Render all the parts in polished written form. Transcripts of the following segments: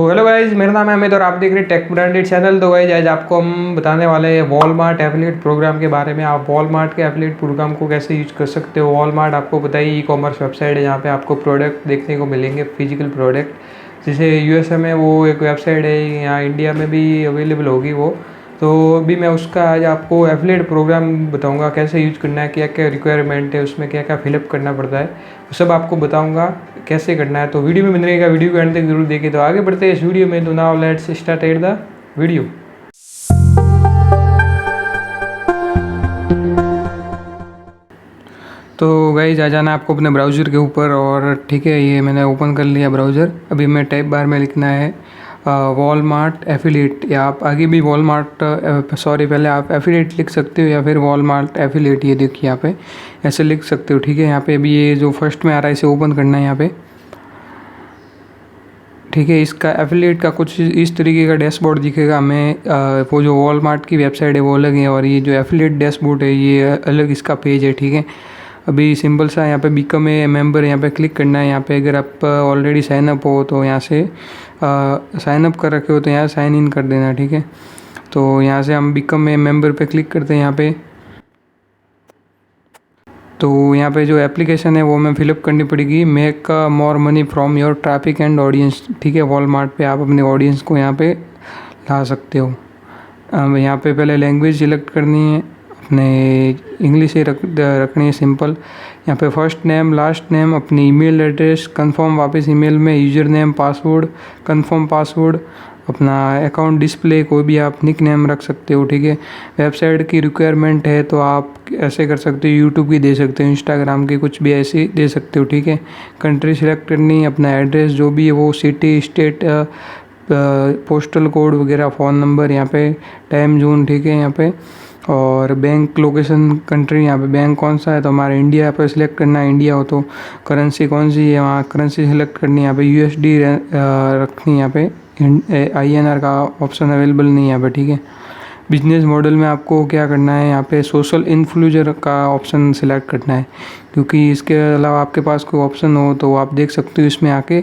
Hello guys, मेरा नाम है अमित और आप देख रहे हैं टेक ब्रांडेड चैनल। तो गाइज आज आपको हम बताने वाले हैं वॉलमार्ट एफिलिएट प्रोग्राम के बारे में। आप वॉलमार्ट के एफिलिएट प्रोग्राम को कैसे यूज कर सकते हो। वॉलमार्ट आपको पता ही ई कॉमर्स वेबसाइट है जहाँ पे आपको प्रोडक्ट देखने को मिलेंगे, फिजिकल प्रोडक्ट। जैसे यूएसए में वो एक वेबसाइट है, यहाँ इंडिया में भी अवेलेबल होगी वो। तो अभी मैं उसका आज आपको एफिलिएट प्रोग्राम बताऊंगा कैसे यूज करना है, क्या क्या रिक्वायरमेंट है, उसमें क्या क्या फिलअप करना पड़ता है, वो सब आपको बताऊंगा कैसे करना है। तो वीडियो में बने रहेगा, वीडियो को एंड तक जरूर देखें। तो आगे बढ़ते हैं इस वीडियो में। तो now let's start the video. तो गाइज आ जाना आपको अपने ब्राउज़र के ऊपर और ठीक है, ये मैंने ओपन कर लिया ब्राउज़र। अभी मैं टैब बार में लिखना है वॉलमार्ट एफिलिएट, या आप आगे भी वॉलमार्ट पहले आप एफिलिएट लिख सकते हो या फिर वॉलमार्ट एफिलिएट, ये देखिए यहाँ पे ऐसे लिख सकते हो। ठीक है, यहाँ पे अभी ये जो फर्स्ट में आ रहा है इसे ओपन करना है यहाँ पे। ठीक है, इसका एफिलिएट का कुछ इस तरीके का डैशबोर्ड दिखेगा हमें। वो जो वॉलमार्ट की वेबसाइट है वो अलग है और ये जो एफिलिएट डैशबोर्ड है ये अलग इसका पेज है। ठीक है, अभी सिंपल सा यहाँ पे बिकम ए मेंबर यहाँ पे क्लिक करना है। यहाँ पे अगर आप ऑलरेडी साइन अप हो तो यहाँ से साइन अप कर रखे हो तो यहाँ साइन इन कर देना। ठीक है, तो यहाँ से हम बिकम ए मेंबर पे क्लिक करते हैं यहाँ पे। तो यहाँ पे जो एप्लीकेशन है वो हमें फिलअप करनी पड़ेगी, make more money from your traffic and audience. ठीक है, वॉलमार्ट पे आप अपने ऑडियंस को यहाँ पे ला सकते हो। यहाँ पे पहले लैंग्वेज सिलेक्ट करनी है, अपने इंग्लिश ही रखनी है सिंपल। यहाँ पे फर्स्ट नेम, लास्ट नेम, अपनी ईमेल एड्रेस, कंफर्म वापस ईमेल में, user name, password, confirm password, अपना अकाउंट डिस्प्ले, कोई भी आप निक नेम रख सकते हो। ठीक है, वेबसाइट की रिक्वायरमेंट है तो आप ऐसे कर सकते हो, यूट्यूब की दे सकते हो, इंस्टाग्राम की कुछ भी ऐसी दे सकते हो। ठीक है, कंट्री सिलेक्ट करनी, अपना एड्रेस जो भी है वो, सिटी, स्टेट, पोस्टल कोड वगैरह, फ़ोन नंबर, यहाँ पे टाइम जोन। ठीक है, यहाँ पे और बैंक लोकेशन, कंट्री, यहाँ पे बैंक कौन सा है तो हमारा इंडिया पे सिलेक्ट करना है, इंडिया हो तो करेंसी कौन सी है वहाँ करेंसी सिलेक्ट करनी है। यहाँ पे यूएसडी रखनी है, यहाँ पे INR का ऑप्शन अवेलेबल नहीं है यहाँ पे। ठीक है, बिजनेस मॉडल में आपको क्या करना है, यहाँ पे सोशल इन्फ्लुएंसर का ऑप्शन सिलेक्ट करना है, क्योंकि इसके अलावा आपके पास कोई ऑप्शन हो तो आप देख सकते हो इसमें आके,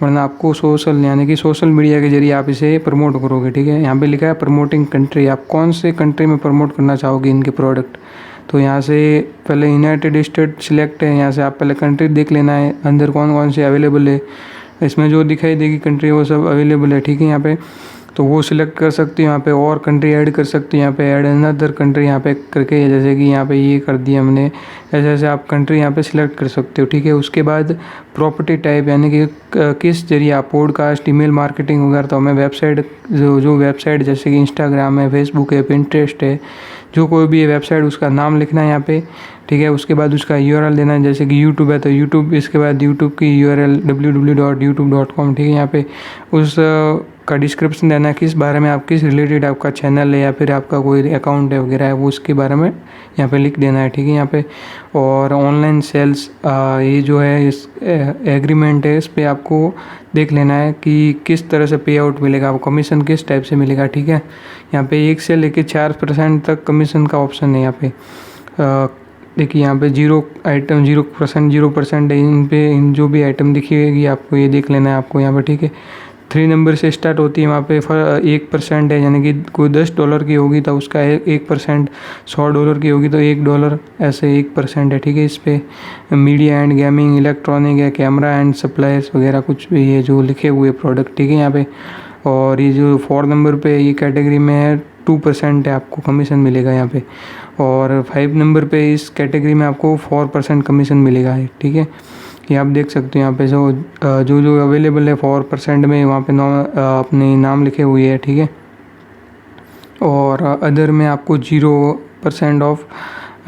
वरना आपको सोशल यानी कि सोशल मीडिया के जरिए आप इसे प्रमोट करोगे। ठीक है, यहाँ पे लिखा है प्रमोटिंग कंट्री, आप कौन से कंट्री में प्रमोट करना चाहोगे इनके प्रोडक्ट। तो यहाँ से पहले यूनाइटेड स्टेट सिलेक्ट है, यहाँ से आप पहले कंट्री देख लेना है अंदर कौन कौन सी अवेलेबल है, इसमें जो दिखाई देगी कंट्री वो सब अवेलेबल है। ठीक है, यहाँ पे तो वो सिलेक्ट कर सकती हो, यहाँ पे और कंट्री ऐड कर सकती हो, यहाँ पे ऐड अनदर कंट्री यहाँ पे करके, जैसे कि यहाँ पे ये कर दिया हमने, ऐसे ऐसे आप कंट्री यहाँ पे सिलेक्ट कर सकते हो। ठीक है, उसके बाद प्रॉपर्टी टाइप यानी कि किस जरिए आप पॉडकास्ट, ईमेल मार्केटिंग वगैरह, तो हमें वेबसाइट जो वेबसाइट जैसे कि इंस्टाग्राम है, फेसबुक है, पिंटरेस्ट है, जो कोई भी है वेबसाइट उसका नाम लिखना है यहाँ पे। ठीक है, उसके बाद उसका URL देना है, जैसे कि यूट्यूब है तो यूट्यूब, इसके बाद यूट्यूब की URL www.youtube.com। ठीक है, यहाँ पे उस का डिस्क्रिप्शन देना है, किस बारे में आप, किस रिलेटेड आपका चैनल है या फिर आपका कोई अकाउंट है वगैरह है, वो उसके बारे में यहाँ पे लिख देना है। ठीक है, यहाँ पे और ऑनलाइन सेल्स, ये जो है इस एग्रीमेंट है, इस पर आपको देख लेना है कि किस तरह से पे आउट मिलेगा, आपको कमीशन किस टाइप से मिलेगा। ठीक है, यहाँ पे 1 से लेके 4% तक कमीशन का ऑप्शन है यहाँ पे। देखिए यहाँ पे 0% है, इन जो भी आइटम दिखेगी आपको ये देख लेना है आपको यहाँ पे। ठीक है, 3 नंबर से स्टार्ट होती है, वहाँ पे 1% है, यानी कि कोई $10 की होगी तो उसका 1%, $100 की होगी तो $1, ऐसे 1% है। ठीक है, इस पर मीडिया एंड गेमिंग, इलेक्ट्रॉनिक है, कैमरा एंड सप्लायर्स वगैरह कुछ भी ये जो लिखे हुए प्रोडक्ट। ठीक है, यहाँ पे और ये जो 4 नंबर पे ये कैटेगरी में है 2% है, आपको कमीशन मिलेगा यहाँ पे। और 5 नंबर पे इस कैटेगरी में आपको 4% कमीशन मिलेगा। ठीक है, ये आप देख सकते हो यहाँ पे जो अवेलेबल है 4% में, वहाँ पे अपने नाम लिखे हुए है। ठीक है, और अदर में आपको 0% ऑफ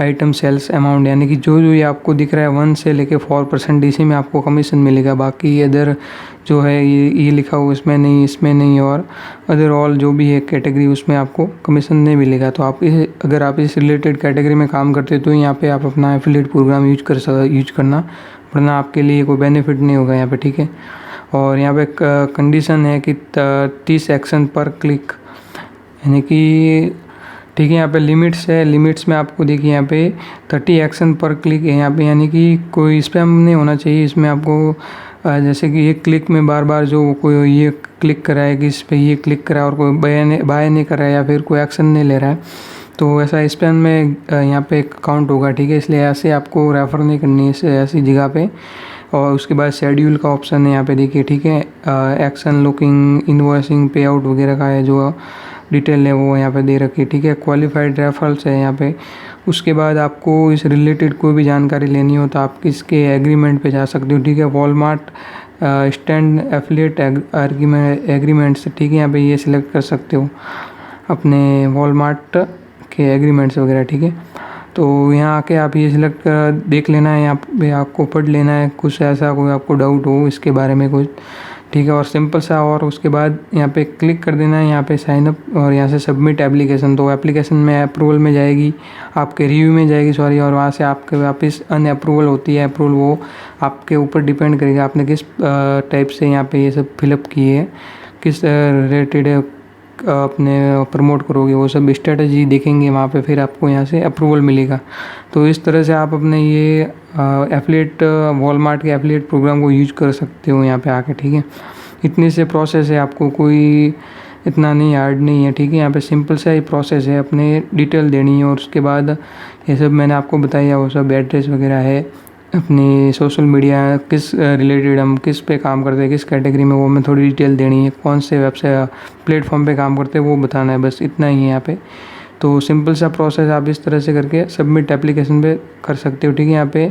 आइटम सेल्स अमाउंट, यानी कि जो ये आपको दिख रहा है 1 से लेके 4%, इसी में आपको कमीशन मिलेगा। बाकी अदर जो है ये लिखा हुआ इसमें नहीं, इसमें नहीं, और अदर ऑल जो भी है कैटेगरी उसमें आपको कमीशन नहीं मिलेगा। तो आप अगर आप इस रिलेटेड कैटेगरी में काम करते तो यहाँ पे आप अपना एफिलिएट प्रोग्राम यूज करना, वरना आपके लिए कोई बेनिफिट नहीं होगा यहाँ पे। ठीक है, और यहाँ पे कंडीशन है कि 30 एक्शन पर क्लिक, यानी कि ठीक है, यहाँ पे लिमिट्स है, लिमिट्स में आपको देखिए यहाँ पे 30 एक्शन पर क्लिक है यहाँ पे, यानी कि कोई स्पैम नहीं होना चाहिए इसमें आपको। जैसे कि एक क्लिक में बार बार जो कोई ये क्लिक करा है, किस पे ये क्लिक करा है और कोई बाय नहीं कर रहा है या फिर कोई एक्शन नहीं ले रहा है, तो ऐसा स्पैम में यहाँ पे काउंट होगा, ठीक है। इसलिए ऐसे आपको रेफ़र नहीं करनी है ऐसी जगह पे। और उसके बाद शेड्यूल का ऑप्शन है यहाँ पे देखिए, ठीक है। एक्शन, लुकिंग, इनवॉइसिंग, पे आउट वगैरह का है जो डिटेल है वो यहाँ पे दे रखी है, ठीक है। क्वालिफाइड रेफरल्स है यहाँ पे। उसके बाद आपको इस रिलेटेड कोई भी जानकारी लेनी हो तो आप किसके एग्रीमेंट पे जा सकते हो, ठीक है। वॉलमार्ट स्टैंड एफिलिएट एग्रीमेंट्स, ठीक है। यहाँ पे ये सिलेक्ट कर सकते हो अपने वॉलमार्ट के एग्रीमेंट्स वगैरह, ठीक है। तो यहाँ आके आप ये सिलेक्ट कर देख लेना है, यहाँ पे आपको पढ़ लेना है, कुछ ऐसा कोई आपको डाउट हो इसके बारे में कुछ, ठीक है। और सिंपल सा, और उसके बाद यहाँ पे क्लिक कर देना है, यहाँ पे साइन अप और यहाँ से सबमिट एप्लीकेशन। तो एप्लीकेशन में अप्रूवल में जाएगी, आपके रिव्यू में जाएगी सॉरी, और वहाँ से आपके वापस अनअप्रूवल होती है अप्रूवल, वो आपके ऊपर डिपेंड करेगा आपने किस टाइप से यहाँ पे ये सब फिलअप किए हैं, किस रिलेटेड अपने प्रमोट करोगे, वो सब स्ट्रेटजी देखेंगे वहाँ पे, फिर आपको यहाँ से अप्रूवल मिलेगा। तो इस तरह से आप अपने ये एफिलिएट वॉलमार्ट के एफिलिएट प्रोग्राम को यूज कर सकते हो यहाँ पे आके, ठीक है। इतनी से प्रोसेस है, आपको कोई इतना नहीं हार्ड नहीं है, ठीक है। यहाँ पे सिंपल सा ही प्रोसेस है, अपने डिटेल देनी है और उसके बाद ये सब मैंने आपको बताया वो सब एड्रेस वगैरह है, अपनी सोशल मीडिया किस रिलेटेड हम किस पे काम करते हैं, किस कैटेगरी में, वो हमें थोड़ी डिटेल देनी है, कौन से वेबसाइट प्लेटफॉर्म पे काम करते हैं वो बताना है, बस इतना ही है यहाँ पे। तो सिंपल सा प्रोसेस आप इस तरह से करके सबमिट एप्लीकेशन पे कर सकते हो, ठीक है। यहाँ पे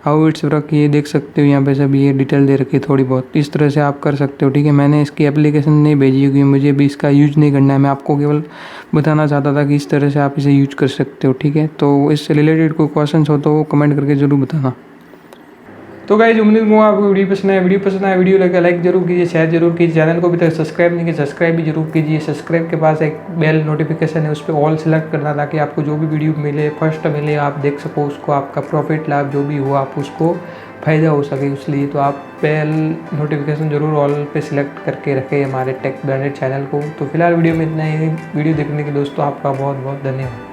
हाउ इट्स वर्क ये देख सकते हो, यहाँ पे सब ये डिटेल दे रखी है थोड़ी बहुत, इस तरह से आप कर सकते हो, ठीक है। मैंने इसकी एप्लीकेशन नहीं भेजी क्योंकि मुझे भी इसका यूज नहीं करना है, मैं आपको केवल बताना चाहता था कि इस तरह से आप इसे यूज कर सकते हो, ठीक है। तो इससे रिलेटेड कोई क्वेश्चन हो तो कमेंट करके ज़रूर बताना। तो गाइस उम्मीद करूँगा आपको वीडियो पसंद आया, वीडियो लगे लाइक जरूर कीजिए, शेयर जरूर कीजिए, चैनल को अभी तक सब्सक्राइब नहीं किया सब्सक्राइब भी जरूर कीजिए। सब्सक्राइब के पास एक बेल नोटिफिकेशन है, उस पर ऑल सेलेक्ट करना ताकि आपको जो भी वीडियो मिले फर्स्ट मिले, आप देख सको उसको, आपका प्रॉफिट लाभ जो भी हो आप उसको फ़ायदा हो सके, इसलिए तो आप बेल नोटिफिकेशन जरूर ऑल पे सिलेक्ट करके रखें हमारे टेक ब्रांडेड चैनल को। तो फिलहाल वीडियो में इतना ही, वीडियो देखने के दोस्तों आपका बहुत बहुत धन्यवाद।